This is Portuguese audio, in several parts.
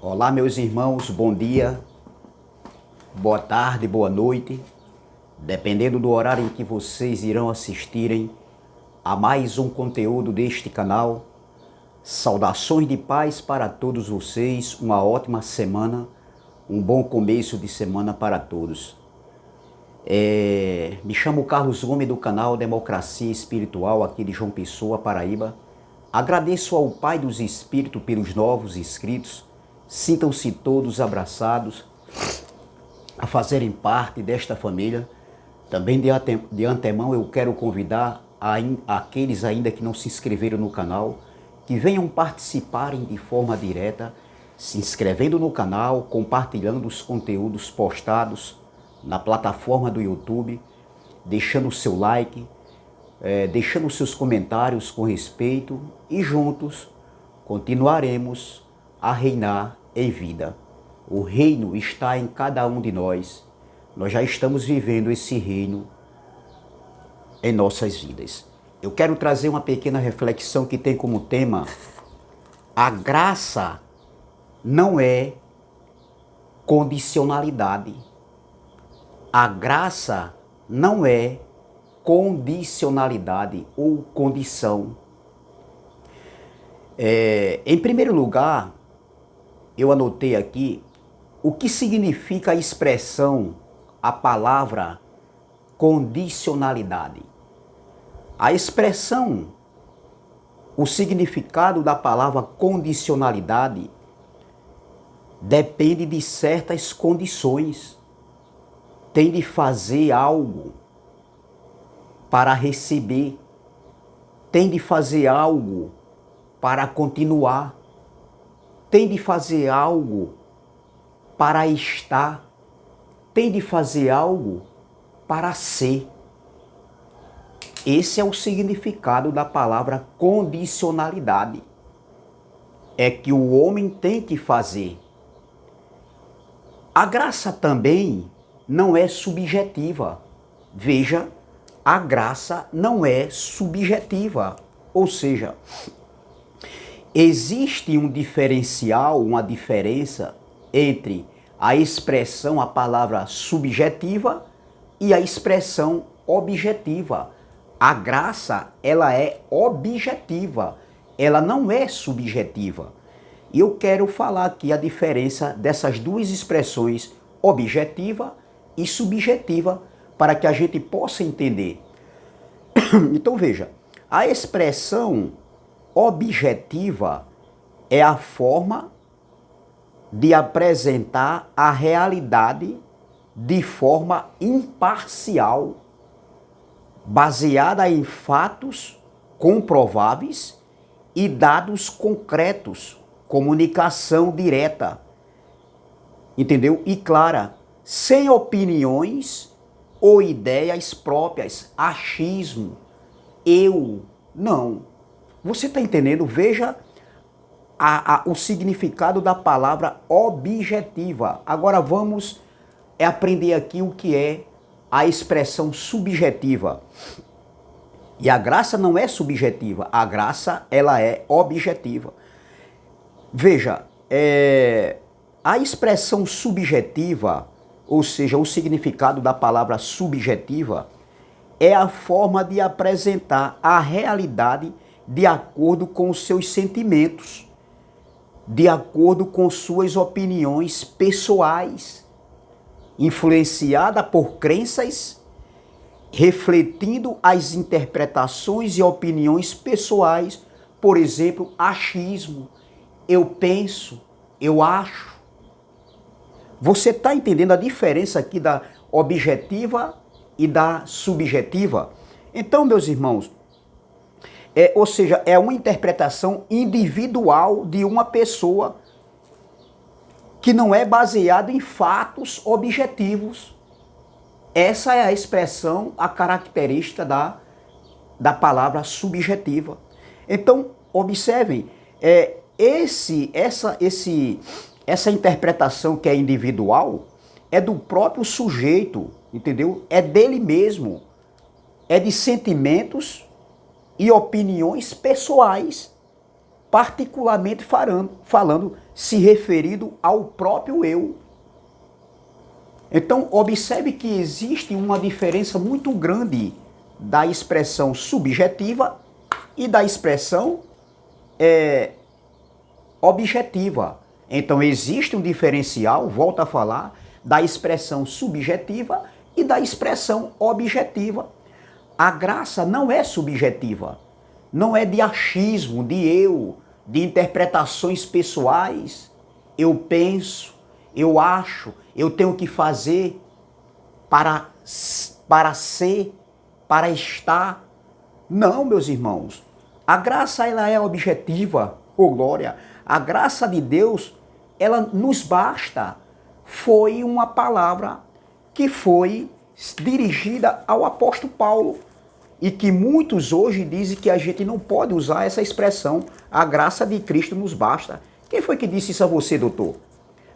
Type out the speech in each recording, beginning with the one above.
Olá, meus irmãos, bom dia, boa tarde, boa noite, dependendo do horário em que vocês irão assistirem a mais um conteúdo deste canal. Saudações de paz para todos vocês, uma ótima semana, um bom começo de semana para todos. Me chamo Carlos Gomes do canal Democracia Espiritual aqui de João Pessoa, Paraíba. Agradeço ao Pai dos Espíritos pelos novos inscritos. Sintam-se todos abraçados a fazerem parte desta família. Também de antemão eu quero convidar aqueles ainda que não se inscreveram no canal, que venham participarem de forma direta, se inscrevendo no canal, compartilhando os conteúdos postados na plataforma do YouTube, deixando o seu like, deixando os seus comentários com respeito e juntos continuaremos a reinar em vida. O reino está em cada um de nós. Nós já estamos vivendo esse reino em nossas vidas. Eu quero trazer uma pequena reflexão que tem como tema: a graça não é condicionalidade. A graça não é condicionalidade ou condição. Em primeiro lugar, eu anotei aqui o que significa a expressão, a palavra condicionalidade. A expressão, o significado da palavra condicionalidade depende de certas condições. Tem de fazer algo para receber, tem de fazer algo para continuar, tem de fazer algo para estar, tem de fazer algo para ser. Esse é o significado da palavra condicionalidade. É que o homem tem que fazer. A graça também não é subjetiva. Veja, a graça não é subjetiva. Ou seja, existe um diferencial, uma diferença entre a expressão, a palavra subjetiva e a expressão objetiva. A graça, ela é objetiva, ela não é subjetiva. E eu quero falar aqui a diferença dessas duas expressões, objetiva e subjetiva, para que a gente possa entender. Então veja, a expressão objetiva é a forma de apresentar a realidade de forma imparcial, baseada em fatos comprováveis e dados concretos, comunicação direta, entendeu? E clara, sem opiniões ou ideias próprias, achismo, eu, não. Você está entendendo? Veja o significado da palavra objetiva. Agora vamos aprender aqui o que é a expressão subjetiva. E a graça não é subjetiva, a graça ela é objetiva. Veja, a expressão subjetiva, ou seja, o significado da palavra subjetiva, é a forma de apresentar a realidade de acordo com os seus sentimentos, de acordo com suas opiniões pessoais, influenciada por crenças, refletindo as interpretações e opiniões pessoais, por exemplo, achismo, eu penso, eu acho. Você está entendendo a diferença aqui da objetiva e da subjetiva? Então, meus irmãos, ou seja, é uma interpretação individual de uma pessoa que não é baseada em fatos objetivos. Essa é a expressão, a característica da palavra subjetiva. Então, observem, essa interpretação que é individual é do próprio sujeito, entendeu? É dele mesmo, é de sentimentos e opiniões pessoais. particularmente falando, se referindo ao próprio eu. Então, observe que existe uma diferença muito grande da expressão subjetiva e da expressão objetiva. Então, existe um diferencial, volto a falar, da expressão subjetiva e da expressão objetiva. A graça não é subjetiva, não é de achismo, de eu, de interpretações pessoais. Eu penso, eu acho, eu tenho que fazer para ser, para estar. Não, meus irmãos. A graça, ela é objetiva, glória. A graça de Deus, ela nos basta. Foi uma palavra que foi dirigida ao apóstolo Paulo e que muitos hoje dizem que a gente não pode usar essa expressão, a graça de Cristo nos basta. Quem foi que disse isso a você, doutor?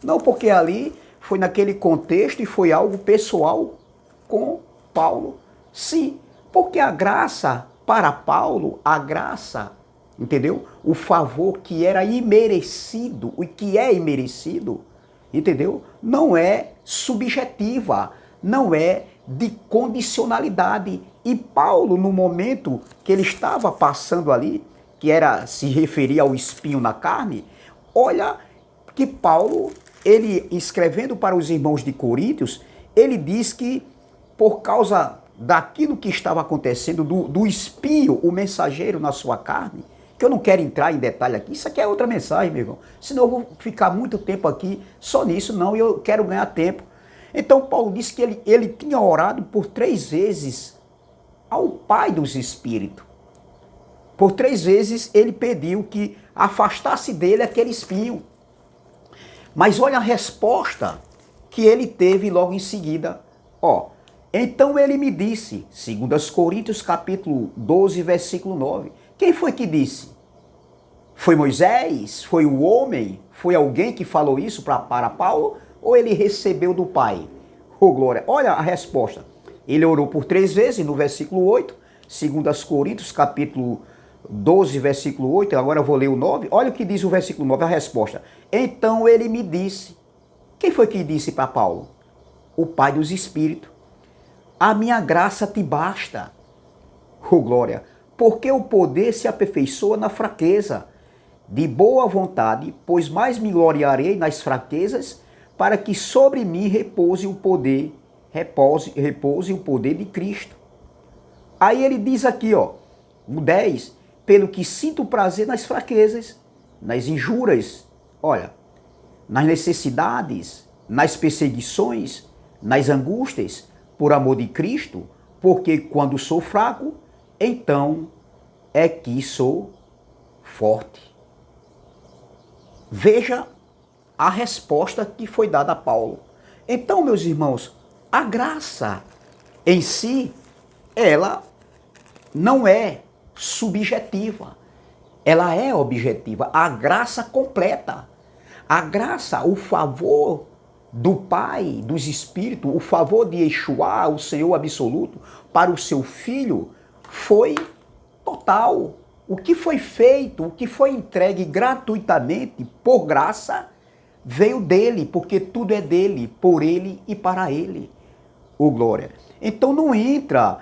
Não, porque ali foi naquele contexto e foi algo pessoal com Paulo. Sim, porque a graça, para Paulo, a graça, entendeu? O favor que era imerecido, o que é imerecido, entendeu? Não é subjetiva, não é de condicionalidade. E Paulo, no momento que ele estava passando ali, que era se referir ao espinho na carne, olha que Paulo, ele escrevendo para os irmãos de Coríntios, ele diz que por causa daquilo que estava acontecendo, do espinho, o mensageiro na sua carne, que eu não quero entrar em detalhe aqui, isso aqui é outra mensagem, meu irmão, senão eu vou ficar muito tempo aqui só nisso, não, e eu quero ganhar tempo. Então Paulo disse que ele tinha orado por 3 vezes ao Pai dos Espíritos. Por 3 vezes ele pediu que afastasse dele aquele espinho. Mas olha a resposta que ele teve logo em seguida. Então ele me disse, 2 Coríntios capítulo 12, versículo 9. Quem foi que disse? Foi Moisés? Foi o homem? Foi alguém que falou isso para Paulo? Ou ele recebeu do Pai? Glória! Olha a resposta. Ele orou por 3 vezes no versículo 8, 2 Coríntios capítulo 12, versículo 8, agora eu vou ler o 9. Olha o que diz o versículo 9, a resposta. Então ele me disse. Quem foi que disse para Paulo? O Pai dos Espíritos. A minha graça te basta. Glória! Porque o poder se aperfeiçoa na fraqueza. De boa vontade, pois mais me gloriarei nas fraquezas, para que sobre mim repouse o poder de Cristo. Aí ele diz aqui, o 10, pelo que sinto prazer nas fraquezas, nas injúrias, nas necessidades, nas perseguições, nas angústias, por amor de Cristo, porque quando sou fraco, então é que sou forte. Veja a resposta que foi dada a Paulo. Então, meus irmãos, a graça em si, ela não é subjetiva, ela é objetiva. A graça completa, a graça, o favor do Pai, dos Espíritos, o favor de Yeshua, o Senhor absoluto, para o seu Filho, foi total. O que foi feito, o que foi entregue gratuitamente, por graça, veio dele, porque tudo é dele, por ele e para ele. Glória! Então não entra,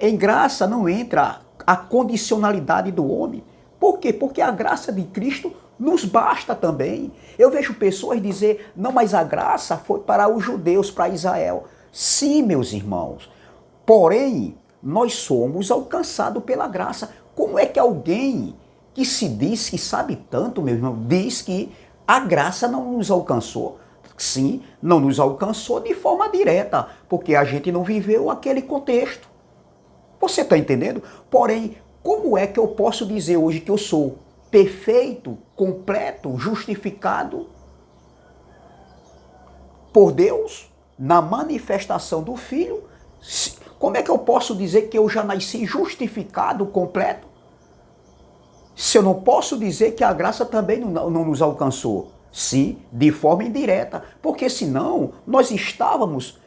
em graça não entra a condicionalidade do homem. Por quê? Porque a graça de Cristo nos basta também. Eu vejo pessoas dizer, não, mas a graça foi para os judeus, para Israel. Sim, meus irmãos. Porém, nós somos alcançados pela graça. Como é que alguém que se diz que sabe tanto, meu irmão, diz que a graça não nos alcançou? Sim, não nos alcançou de forma direta, porque a gente não viveu aquele contexto. Você está entendendo? Porém, como é que eu posso dizer hoje que eu sou perfeito, completo, justificado por Deus, na manifestação do Filho? Como é que eu posso dizer que eu já nasci justificado, completo? Se eu não posso dizer que a graça também não nos alcançou? Sim, de forma indireta, porque senão nós estávamos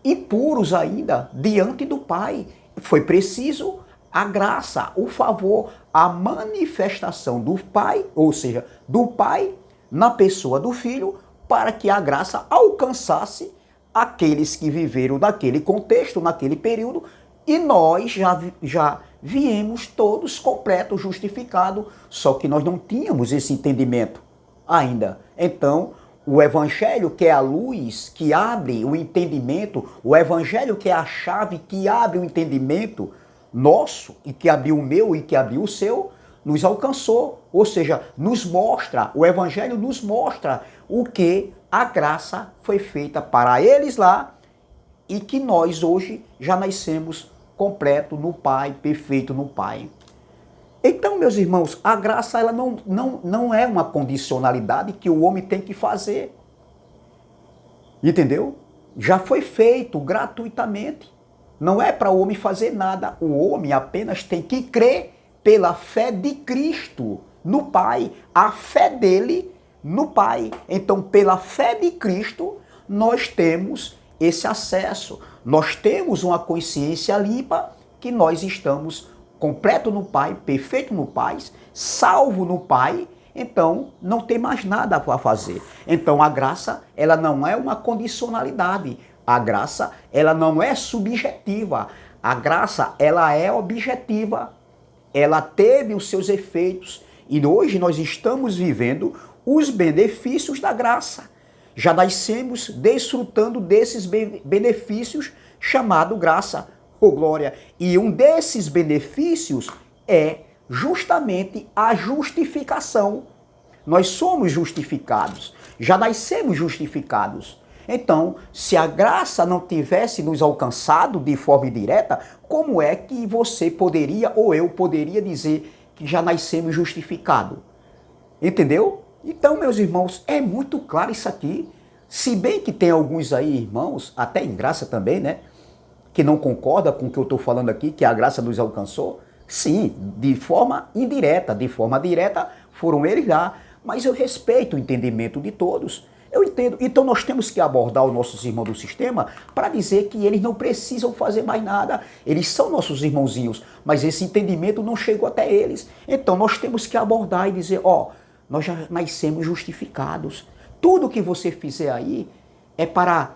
impuros ainda diante do Pai. Foi preciso a graça, o favor, a manifestação do Pai, ou seja, do Pai na pessoa do Filho, para que a graça alcançasse aqueles que viveram naquele contexto, naquele período, e nós já viemos todos completos, justificados, só que nós não tínhamos esse entendimento ainda. Então, o Evangelho, que é a luz que abre o entendimento, o Evangelho, que é a chave que abre o entendimento nosso, e que abriu o meu e que abriu o seu, nos alcançou. Ou seja, nos mostra, o Evangelho nos mostra o que a graça foi feita para eles lá e que nós hoje já nascemos completo no Pai, perfeito no Pai. Então, meus irmãos, a graça ela não é uma condicionalidade que o homem tem que fazer. Entendeu? Já foi feito gratuitamente. Não é para o homem fazer nada. O homem apenas tem que crer pela fé de Cristo no Pai. A fé dele no Pai. Então, pela fé de Cristo, nós temos esse acesso. Nós temos uma consciência limpa que nós estamos completo no Pai, perfeito no Pai, salvo no Pai, então não tem mais nada para fazer. Então a graça, ela não é uma condicionalidade. A graça, ela não é subjetiva. A graça, ela é objetiva. Ela teve os seus efeitos e hoje nós estamos vivendo os benefícios da graça. Já nascemos desfrutando desses benefícios chamado graça. Oh, glória! E um desses benefícios é justamente a justificação. Nós somos justificados, já nascemos justificados. Então, se a graça não tivesse nos alcançado de forma direta, como é que você poderia ou eu poderia dizer que já nascemos justificados? Entendeu? Então, meus irmãos, é muito claro isso aqui. Se bem que tem alguns aí, irmãos, até em graça também, né? Que não concorda com o que eu estou falando aqui, que a graça nos alcançou? Sim, de forma indireta. De forma direta foram eles lá. Mas eu respeito o entendimento de todos. Eu entendo. Então nós temos que abordar os nossos irmãos do sistema para dizer que eles não precisam fazer mais nada. Eles são nossos irmãozinhos, mas esse entendimento não chegou até eles. Então nós temos que abordar e dizer, ó, nós já nascemos justificados. Tudo que você fizer aí é para...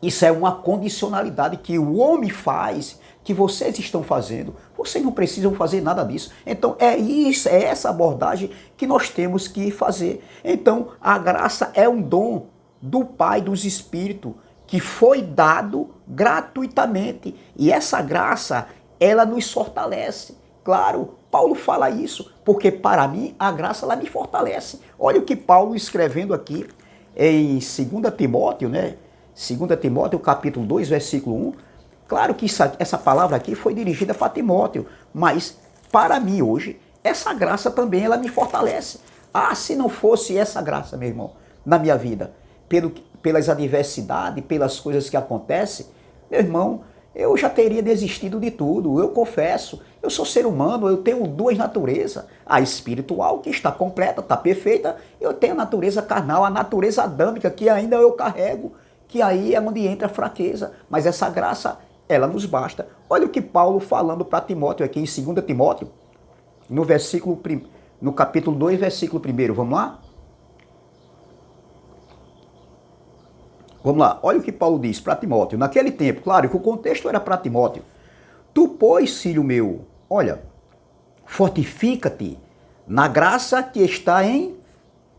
Isso é uma condicionalidade que o homem faz, que vocês estão fazendo. Vocês não precisam fazer nada disso. Então é isso, é essa abordagem que nós temos que fazer. Então a graça é um dom do Pai dos Espíritos que foi dado gratuitamente. E essa graça, ela nos fortalece. Claro, Paulo fala isso, porque para mim a graça ela me fortalece. Olha o que Paulo escrevendo aqui em 2 Timóteo, né? 2 Timóteo, capítulo 2, versículo 1. Claro que essa palavra aqui foi dirigida para Timóteo, mas para mim hoje, essa graça também ela me fortalece. Ah, se não fosse essa graça, meu irmão, na minha vida, pelas adversidades, pelas coisas que acontecem, meu irmão, eu já teria desistido de tudo. Eu confesso, eu sou ser humano, eu tenho duas naturezas. A espiritual, que está completa, está perfeita. Eu tenho a natureza carnal, a natureza adâmica, que ainda eu carrego, que aí é onde entra a fraqueza. Mas essa graça, ela nos basta. Olha o que Paulo falando para Timóteo aqui em 2 Timóteo, no capítulo 2, versículo 1. Vamos lá? Vamos lá, olha o que Paulo diz para Timóteo. Naquele tempo, claro que o contexto era para Timóteo. Tu, pois, filho meu, olha, fortifica-te na graça que está em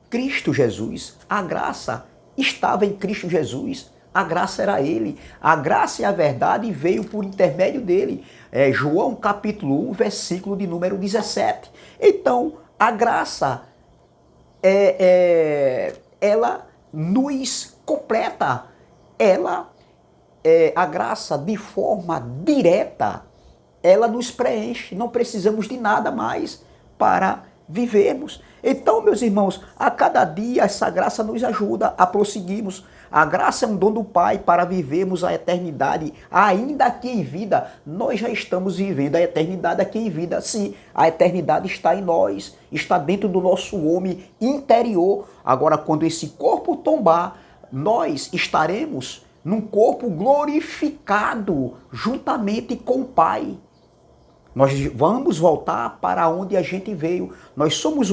Cristo Jesus. A graça estava em Cristo Jesus. A graça era ele. A graça e a verdade veio por intermédio dele. João capítulo 1, versículo de número 17. Então, a graça, ela nos completa. A graça de forma direta, ela nos preenche. Não precisamos de nada mais para vivermos. Então, meus irmãos, a cada dia essa graça nos ajuda a prosseguirmos. A graça é um dom do Pai para vivermos a eternidade, ainda aqui em vida. Nós já estamos vivendo a eternidade aqui em vida. Sim, a eternidade está em nós, está dentro do nosso homem interior. Agora, quando esse corpo tombar, nós estaremos num corpo glorificado juntamente com o Pai. Nós vamos voltar para onde a gente veio. Nós somos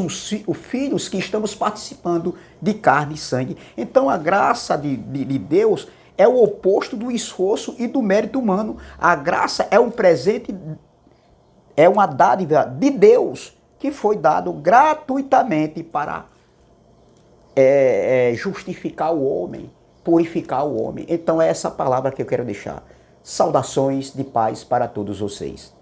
filhos que estamos participando de carne e sangue. Então a graça de Deus é o oposto do esforço e do mérito humano. A graça é um presente, é uma dádiva de Deus que foi dado gratuitamente para justificar o homem, purificar o homem. Então é essa palavra que eu quero deixar. Saudações de paz para todos vocês.